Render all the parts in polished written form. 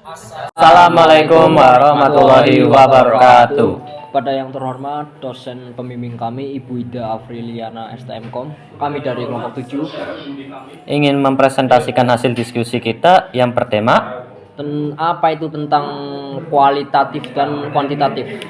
Assalamualaikum warahmatullahi wabarakatuh. Kepada yang terhormat dosen pembimbing kami Ibu Ida Afriliana STMkom, kami dari kelompok 7 Ingin mempresentasikan hasil diskusi kita yang bertema apa itu tentang kualitatif dan kuantitatif.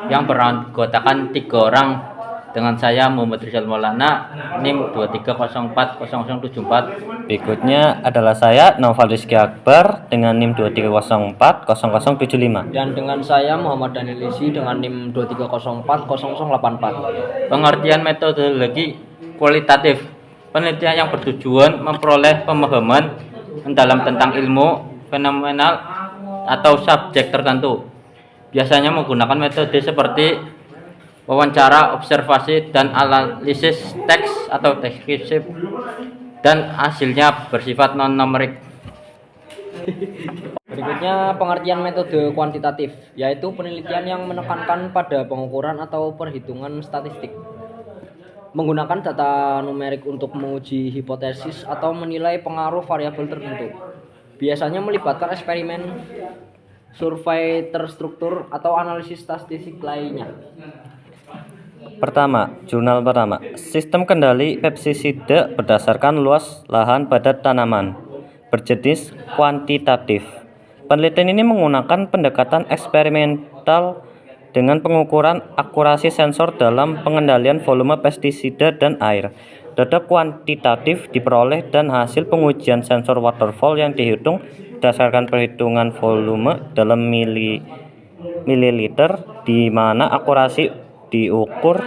Yang beranggotakan 3 orang dengan saya Muhammad Rizal Maulana, NIM 23040074. berikutnya adalah saya Naufal Rizky Akbar dengan NIM 23040075. Dan dengan saya Muhammad Daniel Isi dengan NIM 23040084. Pengertian metodologi kualitatif: penelitian yang bertujuan memperoleh pemahaman mendalam tentang ilmu, fenomenal, atau subjek tertentu. Biasanya menggunakan metode seperti wawancara, observasi, dan analisis teks atau deskriptif, dan hasilnya bersifat non-numerik. Berikutnya pengertian metode kuantitatif, yaitu penelitian yang menekankan pada pengukuran atau perhitungan statistik, menggunakan data numerik untuk menguji hipotesis atau menilai pengaruh variabel tertentu. Biasanya melibatkan eksperimen, survei terstruktur, atau analisis statistik lainnya. Pertama, jurnal pertama, sistem kendali pestisida berdasarkan luas lahan pada tanaman, berjenis kuantitatif. Penelitian ini menggunakan pendekatan eksperimental dengan pengukuran akurasi sensor dalam pengendalian volume pestisida dan air. Data kuantitatif diperoleh dan hasil pengujian sensor waterfall yang dihitung berdasarkan perhitungan volume dalam mililiter, di mana akurasi diukur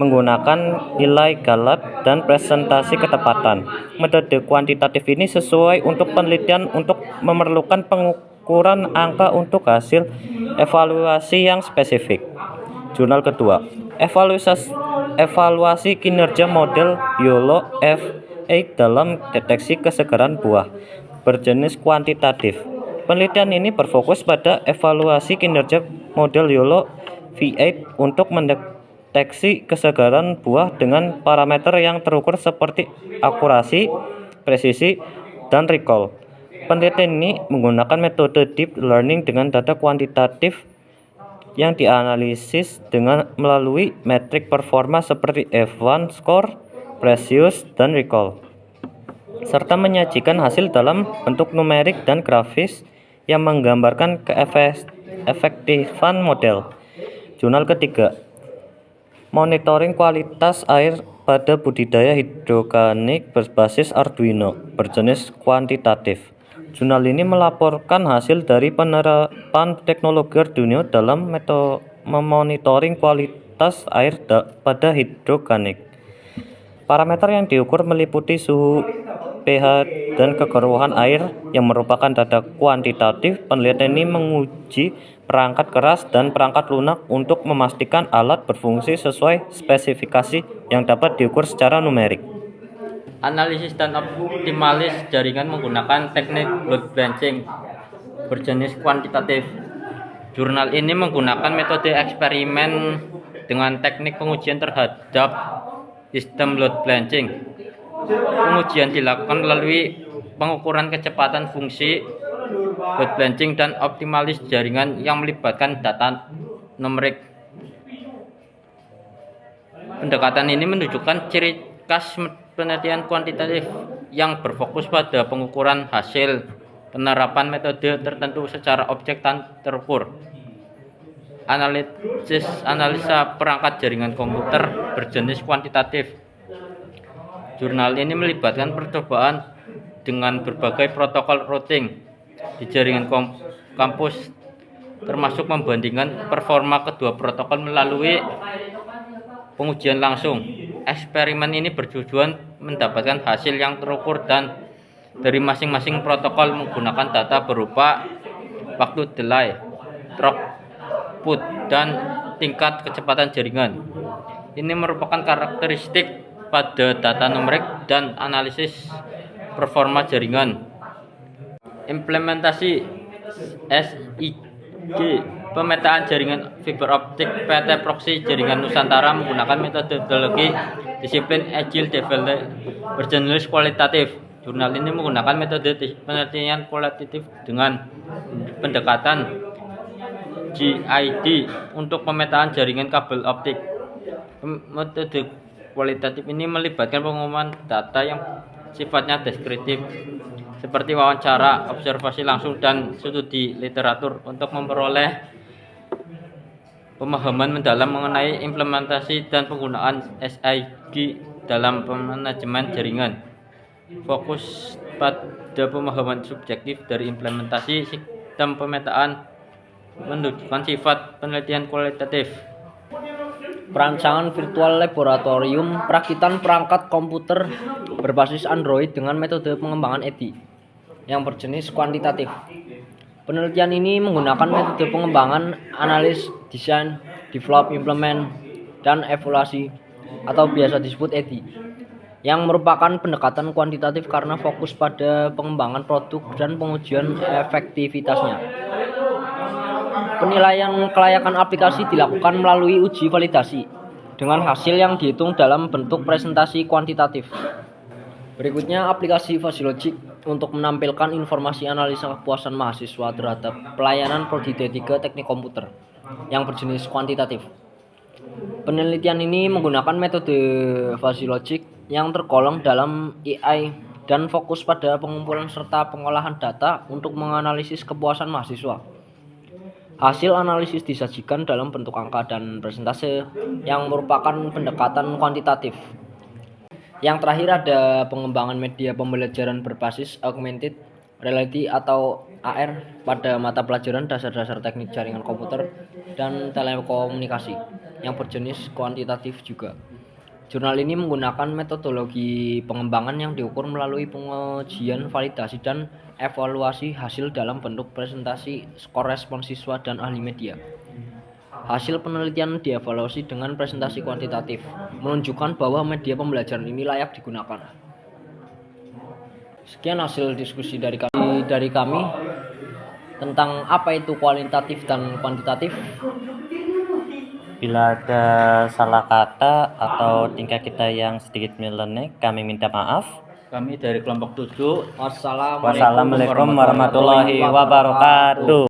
menggunakan nilai Gallup dan presentasi ketepatan. Metode kuantitatif ini sesuai untuk penelitian untuk memerlukan pengukuran angka untuk hasil evaluasi yang spesifik. Jurnal kedua, evaluasi kinerja model YOLO F8 dalam deteksi kesegaran buah, berjenis kuantitatif. Penelitian ini berfokus pada evaluasi kinerja model YOLO V8 untuk mendeteksi kesegaran buah dengan parameter yang terukur seperti akurasi, presisi, dan recall. Penelitian ini menggunakan metode deep learning dengan data kuantitatif yang dianalisis dengan melalui metrik performa seperti F1 score, precious, dan recall, serta menyajikan hasil dalam bentuk numerik dan grafis yang menggambarkan keefektifan model. Jurnal ketiga, monitoring kualitas air pada budidaya hidroponik berbasis Arduino, berjenis kuantitatif. Jurnal ini melaporkan hasil dari penerapan teknologi Arduino dalam memonitoring kualitas air pada hidroponik. Parameter yang diukur meliputi suhu, pH, dan kekeruhan air yang merupakan data kuantitatif. Penelitian ini menguji perangkat keras dan perangkat lunak untuk memastikan alat berfungsi sesuai spesifikasi yang dapat diukur secara numerik. Analisis dan optimalis jaringan menggunakan teknik load balancing, berjenis kuantitatif. Jurnal ini menggunakan metode eksperimen dengan teknik pengujian terhadap sistem load balancing. Pengujian dilakukan melalui pengukuran kecepatan fungsi, load balancing, dan optimalis jaringan yang melibatkan data numerik. Pendekatan ini menunjukkan ciri khas penelitian kuantitatif yang berfokus pada pengukuran hasil penerapan metode tertentu secara objek dan terukur. Analisa perangkat jaringan komputer berjenis kuantitatif. Jurnal ini melibatkan percobaan dengan berbagai protokol routing di jaringan kampus, termasuk membandingkan performa kedua protokol melalui pengujian langsung. Eksperimen ini bertujuan mendapatkan hasil yang terukur dan dari masing-masing protokol menggunakan data berupa waktu delay, throughput, dan tingkat kecepatan jaringan. Ini merupakan karakteristik pada data numerik dan analisis performa jaringan. Implementasi SIG, pemetaan jaringan fiber optik PT Proxy Jaringan Nusantara menggunakan metodologi disiplin Agile Development berjenis kualitatif. Jurnal ini menggunakan metode penelitian kualitatif dengan pendekatan GID untuk pemetaan jaringan kabel optik. Metode kualitatif ini melibatkan pengumuman data yang sifatnya deskriptif, seperti wawancara, observasi langsung, dan studi literatur untuk memperoleh pemahaman mendalam mengenai implementasi dan penggunaan SIG dalam manajemen jaringan. Fokus pada pemahaman subjektif dari implementasi sistem pemetaan menunjukkan sifat penelitian kualitatif. Perancangan virtual laboratorium perakitan perangkat komputer berbasis Android dengan metode pengembangan EDI yang berjenis kuantitatif. Penelitian ini menggunakan metode pengembangan analis, desain, develop, implement, dan evaluasi atau biasa disebut EDI, yang merupakan pendekatan kuantitatif karena fokus pada pengembangan produk dan pengujian efektivitasnya. Penilaian kelayakan aplikasi dilakukan melalui uji validasi dengan hasil yang dihitung dalam bentuk presentasi kuantitatif. Berikutnya aplikasi Fuzzylogic untuk menampilkan informasi analisa kepuasan mahasiswa terhadap pelayanan prodi D3 Teknik Komputer yang berjenis kuantitatif. Penelitian ini menggunakan metode Fuzzylogic yang tergolong dalam AI dan fokus pada pengumpulan serta pengolahan data untuk menganalisis kepuasan mahasiswa. Hasil analisis disajikan dalam bentuk angka dan persentase yang merupakan pendekatan kuantitatif. Yang terakhir ada pengembangan media pembelajaran berbasis augmented reality atau AR pada mata pelajaran dasar-dasar teknik jaringan komputer dan telekomunikasi yang berjenis kuantitatif juga. Jurnal ini menggunakan metodologi pengembangan yang diukur melalui pengujian validasi dan evaluasi hasil dalam bentuk presentasi, skor respon siswa dan ahli media. Hasil penelitian dievaluasi dengan presentasi kuantitatif, menunjukkan bahwa media pembelajaran ini layak digunakan. Sekian hasil diskusi dari kami tentang apa itu kualitatif dan kuantitatif. Bila ada salah kata atau tingkah kita yang sedikit nyeleneh, kami minta maaf. Kami dari kelompok 7. Wassalamualaikum Wassalamualaikum warahmatullahi wabarakatuh.